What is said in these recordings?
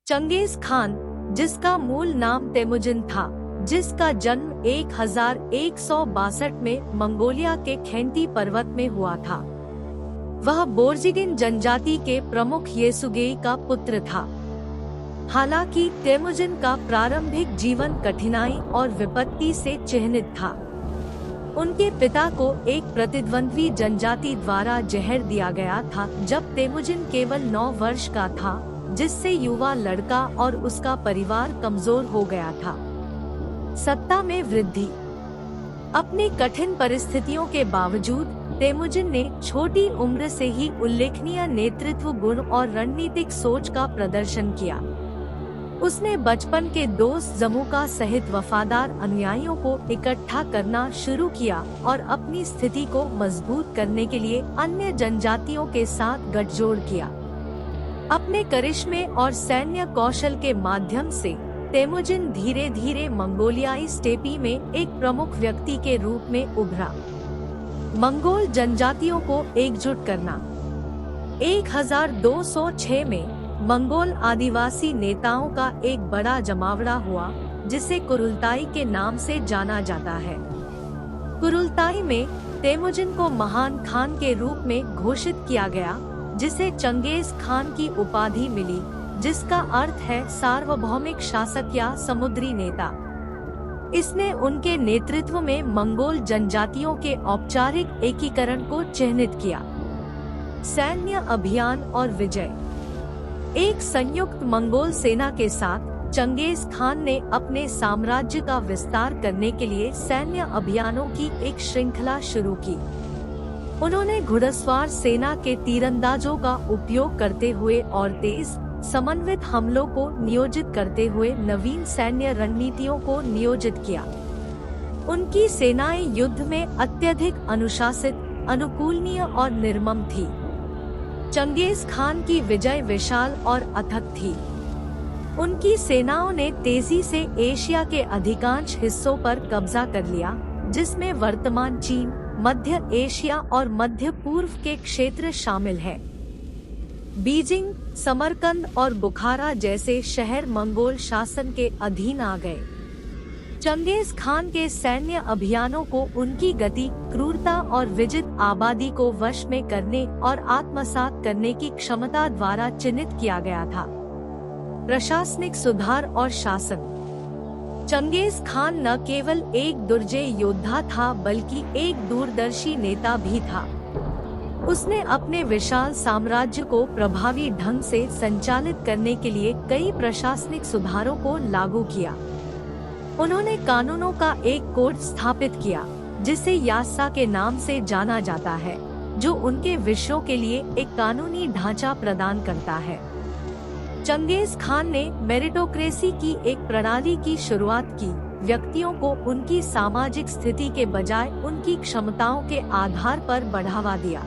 Genghis Khan, जिसका मूल नाम तेमुजिन था, जिसका जन्म 1162 में मंगोलिया के खैंती पर्वत में हुआ था। वह बोर्जिगिन जनजाति के प्रमुख येसुगेई का पुत्र था। हालांकि तेमुजिन का प्रारंभिक जीवन कठिनाई और विपत्ति से चिह्नित था। उनके पिता को एक प्रतिद्वंद्वी जनजाति द्वारा जहर दिया गया था जब तेमुजिन केवल 9 वर्ष का था, जिससे युवा लड़का और उसका परिवार कमजोर हो गया था। सत्ता में वृद्धि। अपनी कठिन परिस्थितियों के बावजूद तेमुजिन ने छोटी उम्र से ही उल्लेखनीय नेतृत्व गुण और रणनीतिक सोच का प्रदर्शन किया। उसने बचपन के दोस्त जमुका सहित वफादार अनुयायियों को इकट्ठा करना शुरू किया और अपनी स्थिति को मजबूत करने के लिए अन्य जनजातियों के साथ गठजोड़ किया। अपने करिश्मे और सैन्य कौशल के माध्यम से तेमुजिन धीरे धीरे मंगोलियाई स्टेपी में एक प्रमुख व्यक्ति के रूप में उभरा। मंगोल जनजातियों को एकजुट करना। 1206 में मंगोल आदिवासी नेताओं का एक बड़ा जमावड़ा हुआ, जिसे कुरुलताई के नाम से जाना जाता है। कुरुलताई में तेमुजिन को महान खान के रूप में घोषित किया गया, जिसे चंगेज खान की उपाधि मिली, जिसका अर्थ है सार्वभौमिक शासक या समुद्री नेता। इसने उनके नेतृत्व में मंगोल जनजातियों के औपचारिक एकीकरण को चिह्नित किया। सैन्य अभियान और विजय। एक संयुक्त मंगोल सेना के साथ चंगेज खान ने अपने साम्राज्य का विस्तार करने के लिए सैन्य अभियानों की एक श्रृंखला शुरू की। उन्होंने घुड़सवार सेना के तीरंदाजों का उपयोग करते हुए और तेज समन्वित हमलों को नियोजित करते हुए नवीन सैन्य रणनीतियों को नियोजित किया। उनकी सेनाएं युद्ध में अत्यधिक अनुशासित, अनुकूलनीय और निर्मम थी। चंगेज खान की विजय विशाल और अथक थी। उनकी सेनाओं ने तेजी से एशिया के अधिकांश हिस्सों पर कब्जा कर लिया, जिसमें वर्तमान चीन, मध्य एशिया और मध्य पूर्व के क्षेत्र शामिल है। बीजिंग, समरकंद और बुखारा जैसे शहर मंगोल शासन के अधीन आ गए। चंगेज खान के सैन्य अभियानों को उनकी गति, क्रूरता और विजित आबादी को वश में करने और आत्मसात करने की क्षमता द्वारा चिन्हित किया गया था। प्रशासनिक सुधार और शासन। चंगेज खान न केवल एक दुर्जय योद्धा था बल्कि एक दूरदर्शी नेता भी था। उसने अपने विशाल साम्राज्य को प्रभावी ढंग से संचालित करने के लिए कई प्रशासनिक सुधारों को लागू किया। उन्होंने कानूनों का एक कोड स्थापित किया, जिसे यास्सा के नाम से जाना जाता है, जो उनके विषयों के लिए एक कानूनी ढांचा प्रदान करता है। चंगेज खान ने मेरिटोक्रेसी की एक प्रणाली की शुरुआत की, व्यक्तियों को उनकी सामाजिक स्थिति के बजाय उनकी क्षमताओं के आधार पर बढ़ावा दिया।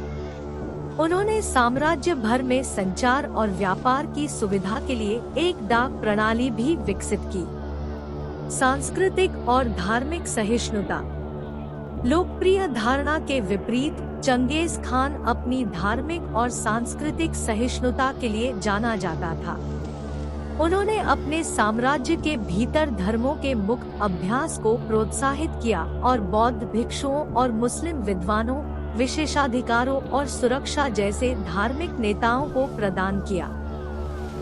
उन्होंने साम्राज्य भर में संचार और व्यापार की सुविधा के लिए एक डाक प्रणाली भी विकसित की। सांस्कृतिक और धार्मिक सहिष्णुता। लोकप्रिय धारणा के विपरीत चंगेज खान अपनी धार्मिक और सांस्कृतिक सहिष्णुता के लिए जाना जाता था। उन्होंने अपने साम्राज्य के भीतर धर्मों के मुक्त अभ्यास को प्रोत्साहित किया और बौद्ध भिक्षुओं और मुस्लिम विद्वानों, विशेषाधिकारों और सुरक्षा जैसे धार्मिक नेताओं को प्रदान किया।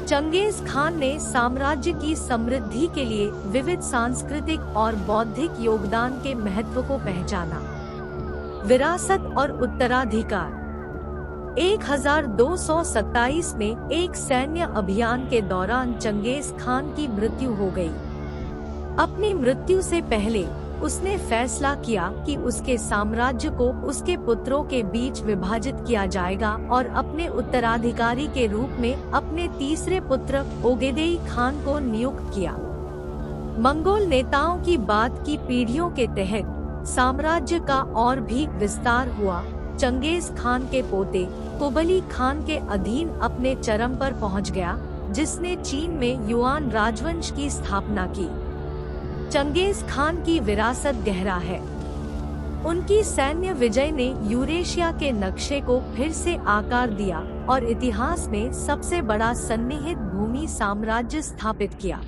चंगेज खान ने साम्राज्य की समृद्धि के लिए विविध सांस्कृतिक और बौद्धिक योगदान के महत्व को पहचाना। विरासत और उत्तराधिकार। 1227 में एक सैन्य अभियान के दौरान चंगेज खान की मृत्यु हो गई। अपनी मृत्यु से पहले उसने फैसला किया कि उसके साम्राज्य को उसके पुत्रों के बीच विभाजित किया जाएगा और अपने उत्तराधिकारी के रूप में अपने तीसरे पुत्र ओगेदेई खान को नियुक्त किया। मंगोल नेताओं की बात की पीढ़ियों के तहत साम्राज्य का और भी विस्तार हुआ। चंगेज खान के पोते कुबली खान के अधीन अपने चरम पर पहुंच गया, जिसने चीन में युआन राजवंश की स्थापना की। चंगेज खान की विरासत गहरा है। उनकी सैन्य विजय ने यूरेशिया के नक्शे को फिर से आकार दिया और इतिहास में सबसे बड़ा सन्निहित भूमि साम्राज्य स्थापित किया।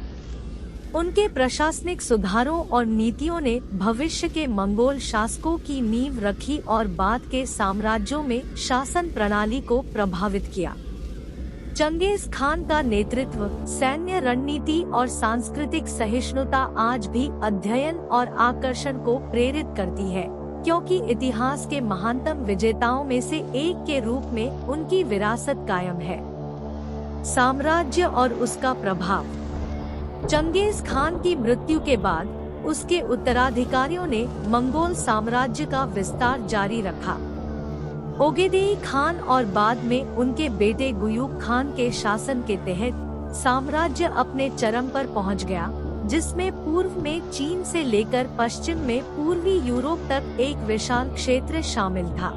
उनके प्रशासनिक सुधारों और नीतियों ने भविष्य के मंगोल शासकों की नींव रखी और बाद के साम्राज्यों में शासन प्रणाली को प्रभावित किया। चंगेज खान का नेतृत्व, सैन्य रणनीति और सांस्कृतिक सहिष्णुता आज भी अध्ययन और आकर्षण को प्रेरित करती है, क्योंकि इतिहास के महानतम विजेताओं में से एक के रूप में उनकी विरासत कायम है। साम्राज्य और उसका प्रभाव। चंगेज खान की मृत्यु के बाद उसके उत्तराधिकारियों ने मंगोल साम्राज्य का विस्तार जारी रखा। ओगेदेई खान और बाद में उनके बेटे गुयूब खान के शासन के तहत साम्राज्य अपने चरम पर पहुंच गया, जिसमें पूर्व में चीन से लेकर पश्चिम में पूर्वी यूरोप तक एक विशाल क्षेत्र शामिल था।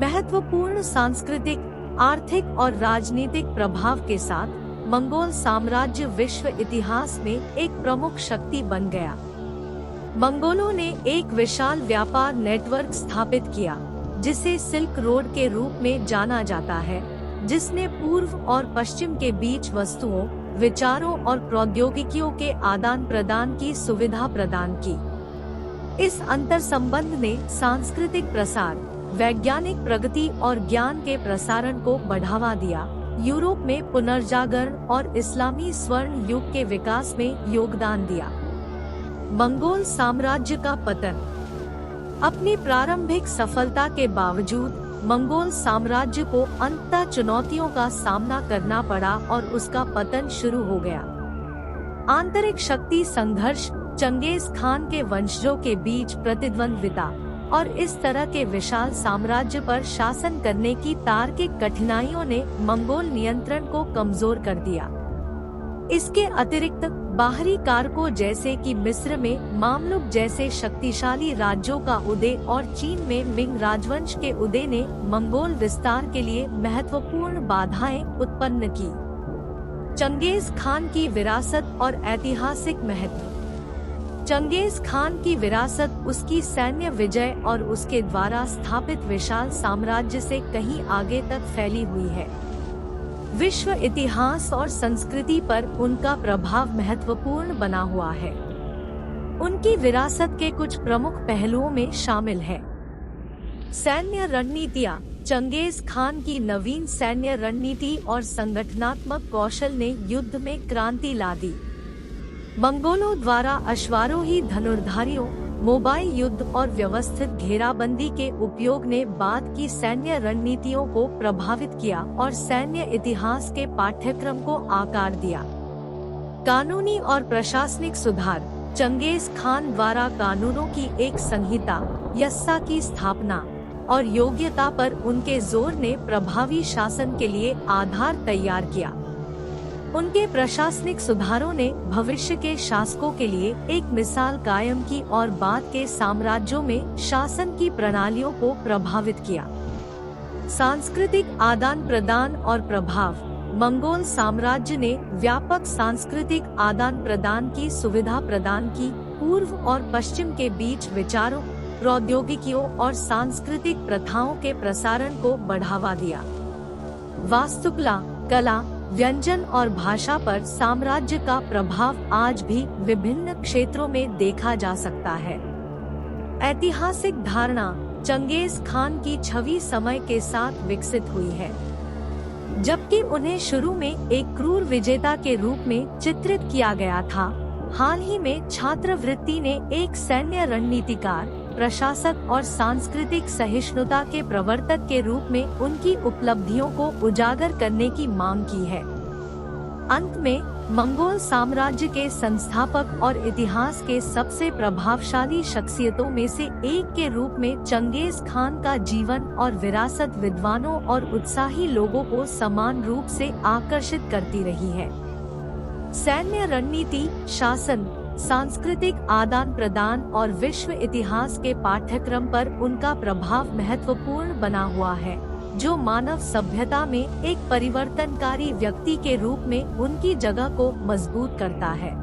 महत्वपूर्ण सांस्कृतिक, आर्थिक और राजनीतिक प्रभाव के साथ मंगोल साम्राज्य विश्व इतिहास में एक प्रमुख शक्ति बन गया। मंगोलों ने एक विशाल व्यापार नेटवर्क स्थापित किया, जिसे सिल्क रोड के रूप में जाना जाता है, जिसने पूर्व और पश्चिम के बीच वस्तुओं, विचारों और प्रौद्योगिकियों के आदान प्रदान की सुविधा प्रदान की। इस अंतर संबंध ने सांस्कृतिक प्रसार, वैज्ञानिक प्रगति और ज्ञान के प्रसारण को बढ़ावा दिया, यूरोप में पुनर्जागरण और इस्लामी स्वर्ण युग के विकास में योगदान दिया। मंगोल साम्राज्य का पतन। अपनी प्रारंभिक सफलता के बावजूद मंगोल साम्राज्य को अंततः चुनौतियों का सामना करना पड़ा और उसका पतन शुरू हो गया। आंतरिक शक्ति संघर्ष, चंगेज खान के वंशजों के बीच प्रतिद्वंद्विता और इस तरह के विशाल साम्राज्य पर शासन करने की तार्किक कठिनाइयों ने मंगोल नियंत्रण को कमजोर कर दिया। इसके अतिरिक्त बाहरी कारकों जैसे कि मिस्र में मामलुक जैसे शक्तिशाली राज्यों का उदय और चीन में मिंग राजवंश के उदय ने मंगोल विस्तार के लिए महत्वपूर्ण बाधाएं उत्पन्न की। चंगेज खान की विरासत और ऐतिहासिक महत्व। चंगेज खान की विरासत उसकी सैन्य विजय और उसके द्वारा स्थापित विशाल साम्राज्य से कहीं आगे तक फैली हुई है। विश्व इतिहास और संस्कृति पर उनका प्रभाव महत्वपूर्ण बना हुआ है। उनकी विरासत के कुछ प्रमुख पहलुओं में शामिल है। सैन्य रणनीतियाँ। चंगेज खान की नवीन सैन्य रणनीति और संगठनात्मक कौशल ने युद्ध में क्रांति ला दी। मंगोलों द्वारा अश्वारोही धनुर्धारियों, मोबाइल युद्ध और व्यवस्थित घेराबंदी के उपयोग ने बाद की सैन्य रणनीतियों को प्रभावित किया और सैन्य इतिहास के पाठ्यक्रम को आकार दिया। कानूनी और प्रशासनिक सुधार। चंगेज खान द्वारा कानूनों की एक संहिता, यस्सा की स्थापना और योग्यता पर उनके जोर ने प्रभावी शासन के लिए आधार तैयार किया। उनके प्रशासनिक सुधारों ने भविष्य के शासकों के लिए एक मिसाल कायम की और बाद के साम्राज्यों में शासन की प्रणालियों को प्रभावित किया। सांस्कृतिक आदान प्रदान और प्रभाव। मंगोल साम्राज्य ने व्यापक सांस्कृतिक आदान प्रदान की सुविधा प्रदान की, पूर्व और पश्चिम के बीच विचारों, प्रौद्योगिकियों और सांस्कृतिक प्रथाओं के प्रसारण को बढ़ावा दिया। वास्तुकला, कला, व्यंजन और भाषा पर साम्राज्य का प्रभाव आज भी विभिन्न क्षेत्रों में देखा जा सकता है। ऐतिहासिक धारणा। चंगेज खान की छवि समय के साथ विकसित हुई है। जबकि उन्हें शुरू में एक क्रूर विजेता के रूप में चित्रित किया गया था, हाल ही में छात्रवृत्ति ने एक सैन्य रणनीतिकार, प्रशासक और सांस्कृतिक सहिष्णुता के प्रवर्तक के रूप में उनकी उपलब्धियों को उजागर करने की मांग की है। अंत में मंगोल साम्राज्य के संस्थापक और इतिहास के सबसे प्रभावशाली शख्सियतों में से एक के रूप में चंगेज खान का जीवन और विरासत विद्वानों और उत्साही लोगों को समान रूप से आकर्षित करती रही है। सैन्य रणनीति, शासन, सांस्कृतिक आदान प्रदान और विश्व इतिहास के पाठ्यक्रम पर उनका प्रभाव महत्वपूर्ण बना हुआ है, जो मानव सभ्यता में एक परिवर्तनकारी व्यक्ति के रूप में उनकी जगह को मजबूत करता है।